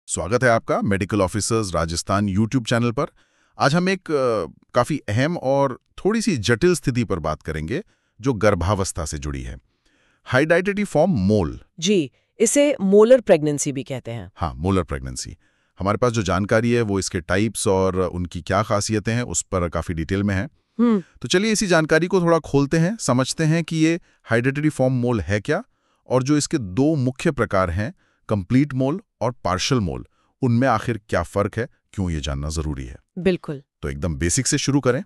स्वागत है आपका medical officers Rajasthan YouTube channel पर। आज हम एक काफ़ी अहम और थोड़ी सी जटिल स्थिति पर बात करेंगे जो गर्भावस्था से जुड़ी है। हाइडेटिडिफॉर्म मोल। जी, इसे मोलर प्रेगनेंसी भी कहते हैं। हाँ, मोलर प्रेगनेंसी। हमारे पास जो जानकारी है वो इसके टाइप्स और उनकी क्या खासियतें हैं उस पर काफ़ी डिटेल में है। तो चलिए इसी जानकारी को थोड़ा खोलते हैं, समझते हैं कि ये हाइडेटिडिफॉर्म मोल है क्या, और जो इसके दो मुख्य प्रकार हैं, कंप्लीट मोल और पार्शियल मोल, उनमें आखिर क्या फर्क है, क्यों ये जानना जरूरी है। बिल्कुल। तो एकदम बेसिक से शुरू करें।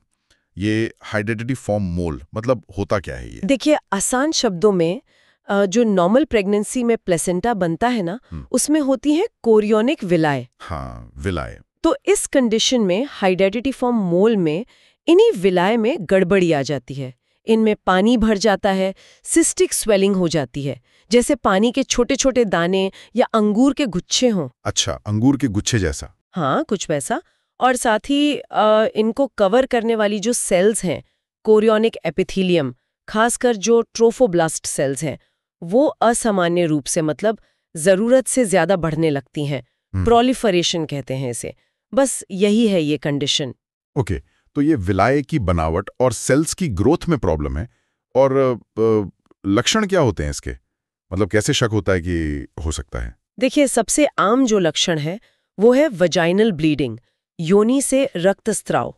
ये हाइडेटिडिफॉर्म मोल मतलब होता क्या है ये? देखिए, आसान शब्दों में जो नॉर्मल प्रेगनेंसी में प्लेसेंटा बनता है ना, उसमें होती है कोरियोनिक विलाय। हाँ, विलाय। तो इस कंडीशन में हाइडेटिडिफॉर्म मोल में इन्हीं विलाय में गड़बड़ी आ जाती है। इनमें पानी भर जाता है, सिस्टिक स्वेलिंग हो जाती है, जैसे पानी के छोटे छोटे दाने या अंगूर के गुच्छे हों। अच्छा, अंगूर के गुच्छे जैसा। हाँ, कुछ वैसा। और साथ ही इनको कवर करने वाली जो सेल्स हैं, कोरियोनिक एपिथेलियम, खासकर जो ट्रोफोब्लास्ट सेल्स हैं, वो असामान्य रूप से मतलब जरूरत से ज्यादा बढ़ने लगती हैं। प्रोलिफरेशन कहते हैं इसे। बस यही है ये कंडीशन। ओके, तो ये विलाय की बनावट और सेल्स की ग्रोथ में प्रॉब्लम है। और लक्षण क्या होते हैं इसके? मतलब कैसे शक होता है कि हो सकता है? देखिए, सबसे आम जो लक्षण है वो है वजाइनल ब्लीडिंग, योनि से रक्तस्राव,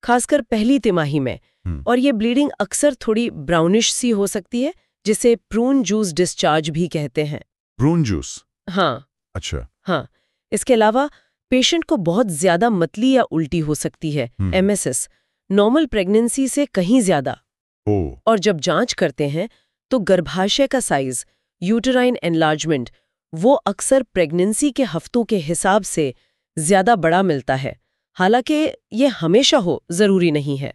खासकर पहली तिमाही में। और ये ब्लीडिंग अक्सर थोड़ी ब्राउनिश सी हो सकती है, जिसे प्रून जूस डिस्चार्ज भी कहते हैं। Prune juice? हाँ। अच्छा। हाँ, इसके अलावा पेशेंट को बहुत ज्यादा मतली या उल्टी हो सकती है, एमएसएस, नॉर्मल प्रेगनेंसी से कहीं ज्यादा। और जब जांच करते हैं तो गर्भाशय का साइज, यूटेराइन एनलार्जमेंट, वो अक्सर प्रेगनेंसी के हफ्तों के हिसाब से ज्यादा बड़ा मिलता है। हालांकि ये हमेशा हो जरूरी नहीं है।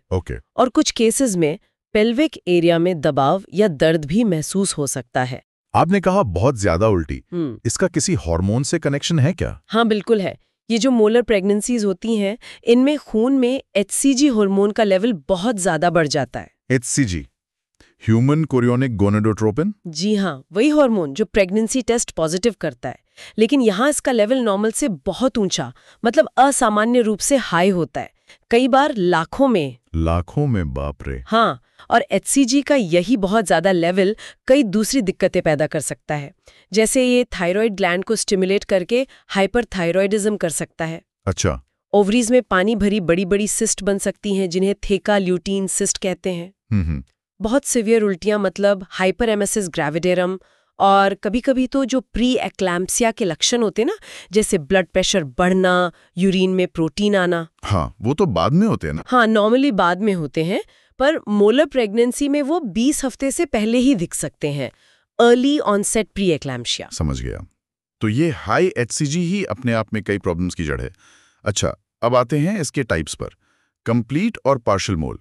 और कुछ केसेस में पेल्विक एरिया में दबाव या दर्द भी महसूस हो सकता है। आपने कहा बहुत ज्यादा उल्टी, इसका किसी हार्मोन से कनेक्शन है क्या? हाँ, बिल्कुल है। ये जो मोलर प्रेगनेंसीज होती हैं, इनमें खून में एचसीजी हार्मोन का लेवल बहुत ज्यादा बढ़ जाता है। HCG, human chorionic gonadotropin? जी हाँ, वही हार्मोन जो प्रेगनेंसी टेस्ट पॉजिटिव करता है। लेकिन यहाँ इसका लेवल नॉर्मल से बहुत ऊंचा, मतलब असामान्य रूप से हाई होता है, कई बार लाखों में। लाखों में? बाप रे। हाँ, और एचसीजी का यही बहुत ज्यादा लेवल कई दूसरी दिक्कतें पैदा कर सकता है, जैसे ये थायराइड ग्लैंड को स्टिमुलेट करके हाइपरथायरॉयडिज्म कर सकता है। अच्छा। ओवरीज में पानी भरी बड़ी बड़ी सिस्ट बन सकती हैं, जिन्हें थेका ल्यूटीन सिस्ट कहते हैं। बहुत सिवियर उल्टियां, मतलब हाइपर एमेसिस ग्रेविडेरम, और कभी-कभी तो जो प्री एक्लैम्प्सिया के लक्षण होते हैं ना, जैसे ब्लड प्रेशर बढ़ना, यूरिन में प्रोटीन आना। हाँ, वो तो बाद में होते हैं ना? हाँ, नॉर्मली बाद में होते हैं, पर मोलर प्रेगनेंसी में वो 20 हफ्ते से पहले ही दिख सकते हैं। Early onset pre eclampsia. समझ गया। तो ये हाई एचसीजी ही अपने आप में कई प्रॉब्लम्स की जड़ है। अच्छा, अब आते हैं इसके टाइप्स पर। कंप्लीट और पार्शियल मोल,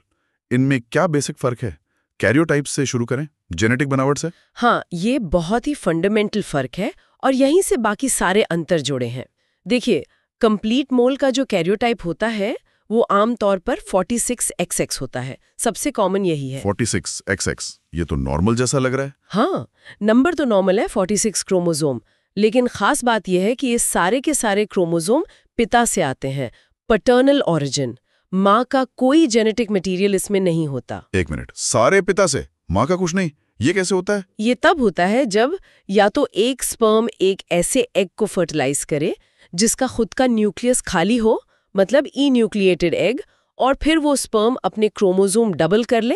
इनमें क्या बेसिक फर्क है? कैरियोटाइप्स से शुरू करें, जेनेटिक बनावट से। हाँ, ये बहुत ही फंडामेंटल फर्क है और यहीं से बाकी सारे अंतर जोड़े हैं। देखिए, कंप्लीट मोल का जो कैरियोटाइप होता है वो आमतौर पर 46XX होता है। सबसे कॉमन यही है। 46XX, ये तो नॉर्मल जैसा लग रहा है। हाँ, नंबर तो नॉर्मल है, 46 क्रोमोसोम, लेकिन खास बात यह है कि ये सारे के सारे क्रोमोसोम पिता से आते हैं, पैटर्नल ऑरिजिन। माँ का कोई जेनेटिक मटेरियल इसमें नहीं होता। एक मिनट, सारे पिता से, माँ का कुछ नहीं? ये कैसे होता है? ये तब होता है जब या तो एक स्पर्म एक ऐसे एग को फर्टिलाइज करे जिसका खुद का न्यूक्लियस खाली हो, मतलब इन्यूक्लिएटेड एग, और फिर वो स्पर्म अपने क्रोमोसोम डबल कर ले।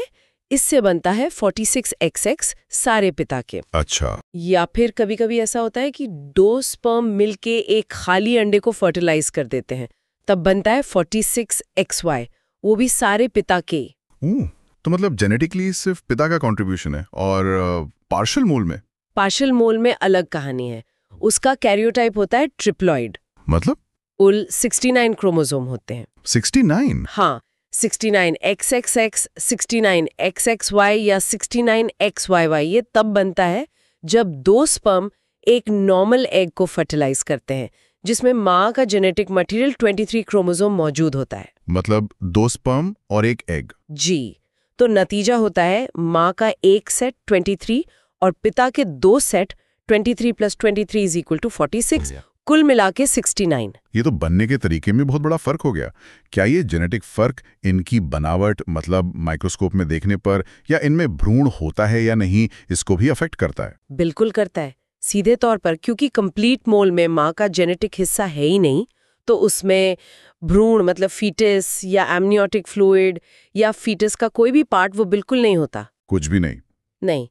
इससे बनता है 46XX सारे पिता के। अच्छा। या फिर कभी-कभी ऐसा होता है कि 2 स्पर्म मिलके एक खाली अंडे को फर्टिलाइज कर देते हैं, तब बनता है 46XY, वो भी सारे पिता के। तो मतलब जेनेटिकली सिर्फ पिता का कंट्रीब्यूशन है। और पार्शियल मोल में? पार्शियल मोल में अलग कहानी है। उसका कैरियोटाइप होता है ट्रिप्लॉइड। मतलब? कुल 69 क्रोमोसोम होते हैं। 69? हाँ, 69XXX, 69XXY या 69XYY। ये तब बनता है जब 2 स्पर्म एक नॉर्मल एग को फर्टिलाइज करते हैं, जिसमें माँ का जेनेटिक मटेरियल 23 क्रोमोसोम मौजूद होता है। मतलब 2 स्पर्म और एक एग? जी, तो नतीजा होता है माँ का एक सेट 23 और पिता के 2 सेट 23 + 23 = 46, कुल मिला के 69। ये तो बनने के तरीके में बहुत बड़ा फर्क हो गया। क्या ये जेनेटिक फर्क इनकी बनावट मतलब माइक्रोस्कोप में देखने पर या इनमें भ्रूण होता है या नहीं, इसको भी अफेक्ट करता है? बिल्कुल करता है, सीधे तौर पर, क्योंकि कंप्लीट मोल में माँ का जेनेटिक हिस्सा है ही नहीं, तो उसमें भ्रूण मतलब फीटस या एमनियोटिक फ्लूइड या फीटस का कोई भी पार्ट वो बिल्कुल नहीं होता। कुछ भी नहीं? नहीं।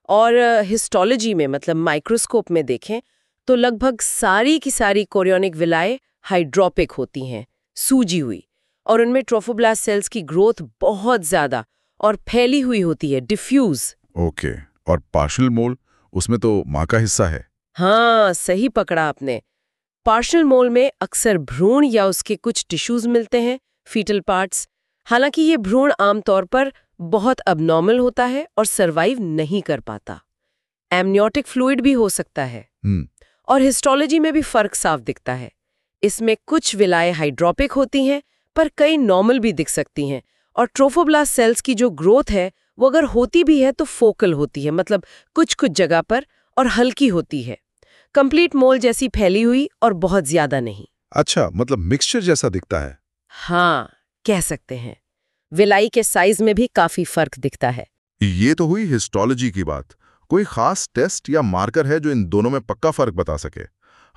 और हिस्टोलॉजी में मतलब माइक्रोस्कोप में देखें तो लगभग सारी की सारी कोरियोनिक विलाएं हाइड्रोपिक होती हैं, सूजी हुई, और उनमें ट्रोफोब्लास्ट सेल्स की ग्रोथ बहुत ज्यादा और फैली हुई होती है, डिफ्यूज। ओके। और पार्शियल मोल, उसमें तो माँ का हिस्सा है। हाँ, सही पकड़ा आपने। पार्शियल मोल में अक्सर भ्रूण या उसके कुछ टिश्यूज मिलते हैं, फीटल पार्ट्स। हालांकि ये भ्रूण आमतौर पर बहुत अबनॉर्मल होता है और सरवाइव नहीं कर पाता। एमनियोटिक फ्लूइड भी हो सकता है। और हिस्टोलॉजी में भी फर्क साफ दिखता है। इसमें कुछ विलाएं हाइड्रोपिक होती हैं, पर कई नॉर्मल भी दिख सकती हैं। और ट्रोफोब्लास्ट सेल्स की जो ग्रोथ है वो अगर होती भी है तो फोकल होती है, मतलब कुछ कुछ जगह पर, और हल्की होती है, कंप्लीट मोल जैसी फैली हुई और बहुत ज्यादा नहीं। अच्छा, मतलब मिक्सचर जैसा दिखता है। हाँ, कह सकते हैं। विलाई के साइज में भी काफी फर्क दिखता है। ये तो हुई हिस्टोलॉजी की बात। कोई खास टेस्ट या मार्कर है जो इन दोनों में पक्का फर्क बता सके?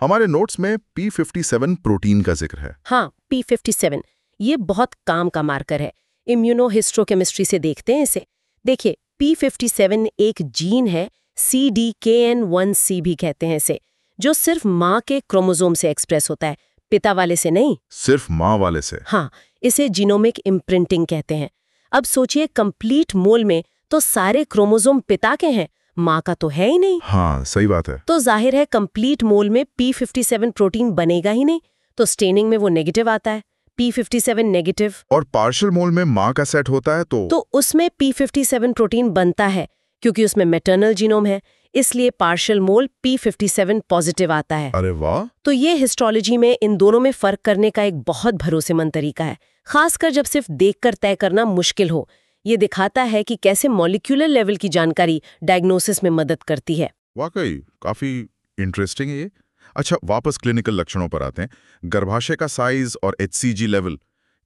हमारे नोट्स में P57 प्रोटीन का जिक्र है। हाँ, P57 ये बहुत काम का मार्कर है। इम्यूनोहिस्टोकेमिस्ट्री से देखते हैं इसे। देखिए, P57 एक जीन है, CDKN1C भी कहते हैं इसे, जो सिर्फ माँ के क्रोमोसोम से एक्सप्रेस होता है, पिता वाले से नहीं। सिर्फ माँ वाले से? हाँ, इसे जीनोमिक इम्प्रिंटिंग कहते हैं। अब सोचिए, कंप्लीट मोल में तो सारे क्रोमोसोम पिता के हैं, माँ का तो है ही नहीं। हाँ, सही बात है। तो जाहिर है कंप्लीट मोल में P57 प्रोटीन बनेगा ही नहीं, तो स्टेनिंग में वो नेगेटिव आता है, P57 नेगेटिव। और पार्शियल मोल में माँ का सेट होता है तो उसमें P57 प्रोटीन बनता है, क्योंकि उसमें मैटरनल जीनोम है, इसलिए पार्शियल मोल P57 पॉजिटिव आता है। अरे वाह! तो ये हिस्टोलॉजी में इन दोनों में फर्क करने का एक बहुत भरोसेमंद तरीका है, खासकर जब सिर्फ देखकर तय करना मुश्किल हो। ये दिखाता है कि कैसे मॉलिक्यूलर लेवल की जानकारी डायग्नोसिस में मदद करती है। वाकई काफी इंटरेस्टिंग है ये। अच्छा, वापस क्लिनिकल लक्षणों पर आते हैं। गर्भाशय का साइज और HCG लेवल,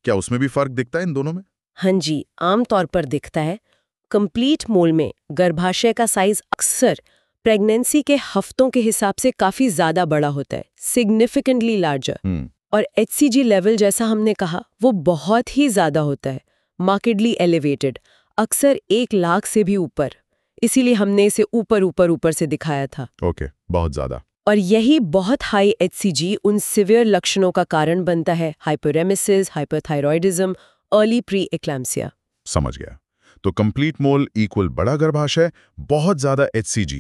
क्या उसमें भी फर्क दिखता है इन दोनों में? हाँ जी, आमतौर पर दिखता है। कंप्लीट मोल में गर्भाशय का साइज अक्सर प्रेगनेंसी के हफ्तों के हिसाब से काफी ज्यादा बड़ा होता है, सिग्निफिकेंटली लार्जर। और HCG लेवल, जैसा हमने कहा, वो बहुत ही ज्यादा होता है, मार्केडली एलिवेटेड, अक्सर 1 लाख से भी ऊपर। इसीलिए हमने इसे ऊपर से दिखाया था। ओके, बहुत ज्यादा। और यही बहुत हाई HCG उन सिवियर लक्षणों का कारण बनता है, हाइपरेमेसिस, हाइपरथायरॉयडिज्म, अर्ली प्री एक्लैम्सिया। समझ गया। तो कंप्लीट मोल इक्वल बड़ा गर्भाशय, बहुत ज्यादा HCG।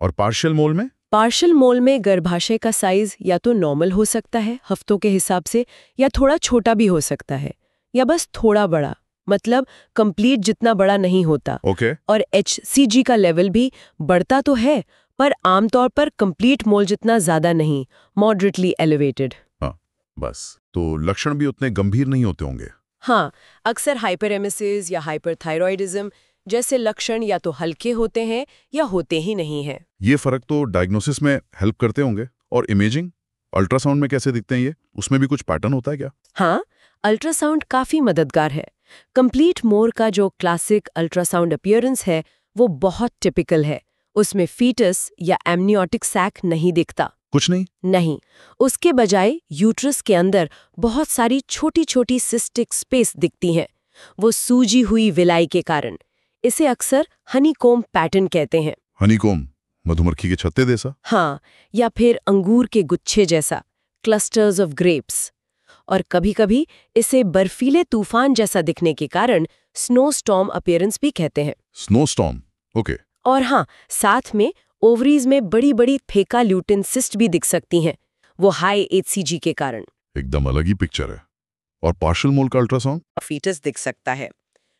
और पार्शियल मोल में? पार्शियल मोल में गर्भाशय का साइज या तो नॉर्मल हो सकता है हफ्तों के हिसाब से, या थोड़ा छोटा भी हो सकता है, या बस थोड़ा बड़ा, मतलब कंप्लीट जितना बड़ा नहीं होता। ओके। और HCG का लेवल भी बढ़ता तो है, पर आमतौर पर कंप्लीट मोल जितना ज्यादा नहीं, मॉडरेटली एलिवेटेड। हाँ, बस। तो लक्षण भी उतने गंभीर नहीं होते होंगे? हाँ, अक्सर हाइपरेमेसिस या हाइपरथायरॉयडिज्म जैसे लक्षण या तो हल्के होते हैं या होते ही नहीं हैं। ये फर्क तो डायग्नोसिस में हेल्प करते होंगे। और इमेजिंग, अल्ट्रासाउंड में कैसे दिखते हैं ये? उसमें भी कुछ पैटर्न होता है क्या? हाँ, अल्ट्रासाउंड काफी मददगार है। कंप्लीट मोर का जो क्लासिक अल्ट्रासाउंड अपीयरेंस है वो बहुत टिपिकल है। उसमें फीटस या एमनियोटिक सैक नहीं दिखता। कुछ नहीं? नहीं, उसके बजाय यूट्रस के अंदर बहुत सारी छोटी छोटी सिस्टिक स्पेस दिखती हैं, वो सूजी हुई विलाई के कारण। इसे अक्सर हनीकॉम्ब पैटर्न कहते हैं। हनीकॉम्ब, मधुमक्खी के छत्ते जैसा? हाँ, या फिर अंगूर के गुच्छे जैसा, क्लस्टर्स ऑफ ग्रेप्स। और कभी-कभी इसे बर्फीले तूफान जैसा दिखने के कारण स्नो स्टॉर्म अपीयरेंस भी कहते हैं। Snow storm, okay. और हाँ, साथ में ओवरीज में बड़ी-बड़ी फेका ल्यूटिन सिस्ट भी दिख सकती हैं, वो हाई HCG के कारण। एकदम अलग ही पिक्चर है। और पार्शियल मोल का अल्ट्रासाउंड? फीटस दिख सकता है।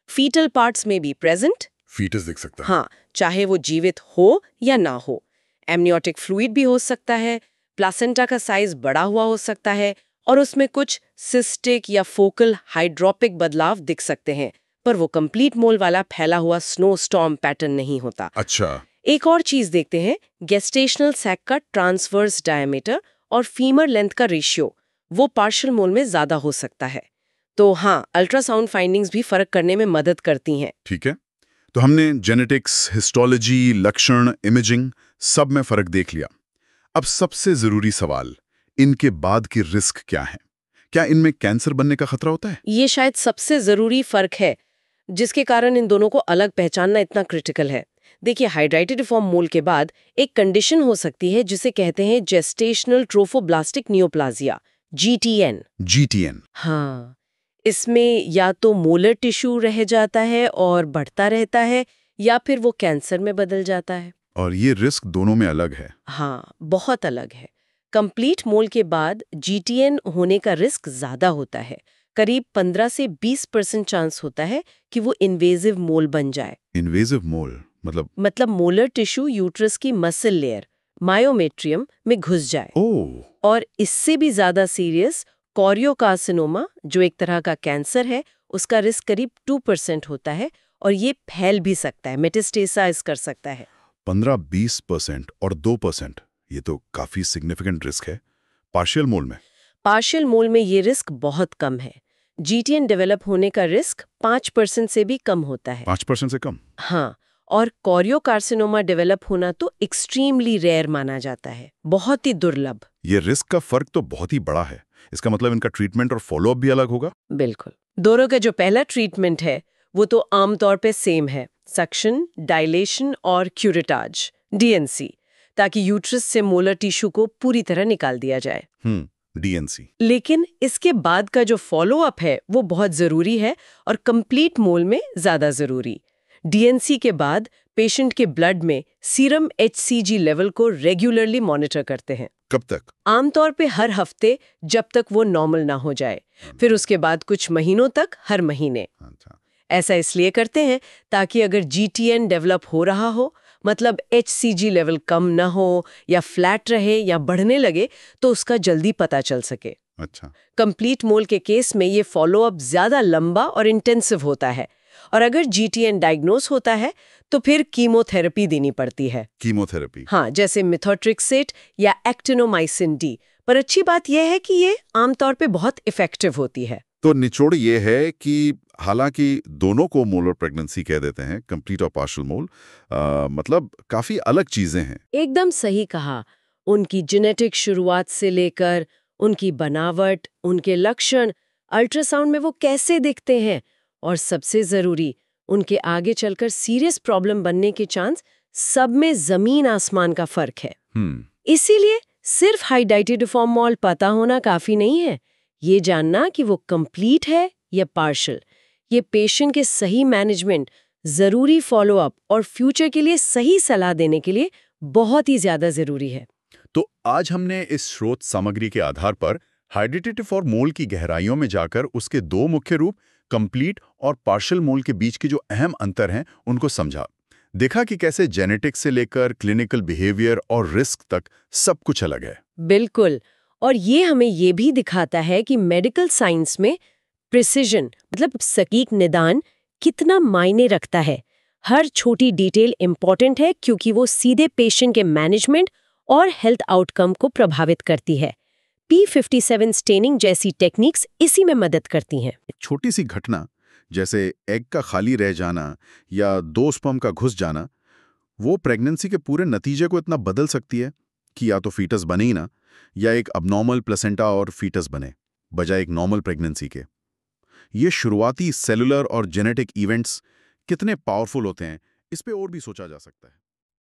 फीटल पार्ट्स में भी प्रेजेंट। फीटस दिख सकता है? हाँ, चाहे वो जीवित हो या ना हो। एमनियोटिक फ्लूइड भी हो सकता है, प्लासेंटा का साइज बड़ा हुआ हो सकता है, और उसमें कुछ सिस्टिक या फोकल हाइड्रोपिक बदलाव दिख सकते हैं, पर वो कंप्लीट मोल वाला फैला हुआ स्नो स्टॉर्म पैटर्न नहीं होता। अच्छा। एक और चीज देखते हैं, गेस्टेशनल सैक का ट्रांसवर्स डायमीटर और फीमर लेंथ का रेशियो वो पार्शियल मोल में ज्यादा हो सकता है। तो हाँ, अल्ट्रासाउंड फाइंडिंग्स भी फर्क करने में मदद करती हैं। ठीक है, तो हमने जेनेटिक्स, हिस्टोलॉजी, लक्षण, इमेजिंग सब में फर्क देख लिया। अब सबसे जरूरी सवाल, इनके बाद की रिस्क क्या है? क्या इनमें कैंसर बनने का खतरा होता है? ये शायद सबसे जरूरी फर्क है जिसके कारण इन दोनों को अलग पहचानना इतना क्रिटिकल है। देखिए, हाइड्रेटिडिफॉर्म मोल के बाद एक कंडीशन हो सकती है जिसे कहते हैं जेस्टेशनल ट्रोफोब्लास्टिक नियोप्लाजिया, GTN। GTN। हाँ, इसमें या तो मोलर टिश्यू रह जाता है और बढ़ता रहता है, या फिर वो कैंसर में बदल जाता है। और ये रिस्क दोनों में अलग है? हाँ, बहुत अलग है। कंप्लीट मोल के बाद GTN होने का रिस्क ज्यादा होता है। करीब 15 से 20% चांस होता है कि वो इन्वेजिव मोल बन जाए। इन्वेजिव मोल मतलब मोलर टिश्यू यूट्रस की मसल लेयर, मायोमेट्रियम में घुस जाए। ओह। और इससे भी ज्यादा सीरियस कोरियोकार्सिनोमा, जो एक तरह का कैंसर है, उसका रिस्क करीब 2% होता है और ये फैल भी सकता है, मेटास्टेसाइज कर सकता है। 15-20% और 2%, ये तो काफी सिग्निफिकेंट रिस्क है। पार्शियल मोल में? पार्शियल मोल में ये रिस्क बहुत कम है। GTN डेवलप होने का रिस्क 5% से भी कम होता है। 5% से कम? हाँ, और कोरियोकार्सिनोमा डेवलप होना तो एक्सट्रीमली रेयर माना जाता है, बहुत ही दुर्लभ। ये रिस्क का फर्क तो बहुत ही बड़ा है। इसका मतलब इनका ट्रीटमेंट और फॉलोअप भी अलग होगा? बिल्कुल। दोनों का जो पहला ट्रीटमेंट है वो तो आमतौर पे सेम है, सक्शन, डायलेशन और क्यूरेटाज, DNC, ताकि यूट्रस से मोलर टिश्यू को पूरी तरह निकाल दिया जाए। DNC। लेकिन इसके बाद का जो फॉलोअप है वो बहुत जरूरी है और कंप्लीट मोल में ज्यादा जरूरी। DNC के बाद पेशेंट के ब्लड में सीरम HCG लेवल को रेगुलरली मॉनिटर करते हैं। कब तक? आमतौर पे हर हफ्ते, जब तक वो नॉर्मल ना हो जाए। फिर उसके बाद कुछ महीनों तक हर महीने। अच्छा। ऐसा इसलिए करते हैं ताकि अगर GTN डेवलप हो रहा हो, मतलब HCG लेवल कम ना हो या फ्लैट रहे या बढ़ने लगे, तो उसका जल्दी पता चल सके। अच्छा। कंप्लीट मोल के केस में ये फॉलोअप ज्यादा लंबा और इंटेंसिव होता है, और अगर GTN डायग्नोस होता है तो फिर कीमोथेरेपी देनी पड़ती है। कीमोथेरेपी? हाँ, जैसे मिथोट्रिक्सेट या एक्टिनोमाइसिन D। पर अच्छी बात यह है कि ये आमतौर पे बहुत इफेक्टिव होती है। तो निचोड़ ये है कि हालांकि दोनों को मोलर प्रेगनेंसी कह देते हैं, कंप्लीट और पार्शियल मोल, मतलब काफी अलग चीजें हैं। एकदम सही कहा। उनकी जेनेटिक शुरुआत से लेकर उनकी बनावट, उनके लक्षण, अल्ट्रासाउंड में वो कैसे दिखते हैं, और सबसे जरूरी, उनके आगे चलकर सीरियस प्रॉब्लम बनने के चांस, सब में जमीन आसमान का फर्क है। इसीलिए सिर्फ हाइड्रेटिडिफॉर्म मोल पता होना काफी नहीं है। ये जानना कि वो कंप्लीट है या पार्शियल, ये पेशेंट के सही मैनेजमेंट, जरूरी फॉलोअप और फ्यूचर के लिए सही सलाह देने के लिए बहुत ही ज्यादा जरूरी है। तो आज हमने इस स्रोत सामग्री के आधार पर हाइड्रेटिडिफॉर्म मोल की गहराइयों में जाकर उसके दो मुख्य रूप, कंप्लीट और पार्शियल मोल के बीच के जो अहम अंतर हैं उनको समझा। देखा कि कैसे जेनेटिक्स से लेकर क्लिनिकल बिहेवियर और रिस्क तक सब कुछ अलग है। बिल्कुल। और ये हमें ये भी दिखाता है कि मेडिकल साइंस में प्रिसिजन, मतलब सटीक निदान, कितना मायने रखता है। हर छोटी डिटेल इंपॉर्टेंट है क्योंकि वो सीधे पेशेंट के मैनेजमेंट और हेल्थ आउटकम को प्रभावित करती है। P57 स्टेनिंग जैसी टेक्निक्स इसी में मदद करती हैं। छोटी सी घटना जैसे एग का खाली रह जाना या 2 स्पर्म का घुस जाना, वो प्रेगनेंसी के पूरे नतीजे को इतना बदल सकती है कि या तो फीटस बने ही ना, या एक अबनॉर्मल प्लेसेंटा और फीटस बने बजाय एक नॉर्मल प्रेगनेंसी के। ये शुरुआती सेलुलर और जेनेटिक इवेंट्स कितने पावरफुल होते हैं, इस पे और भी सोचा जा सकता है।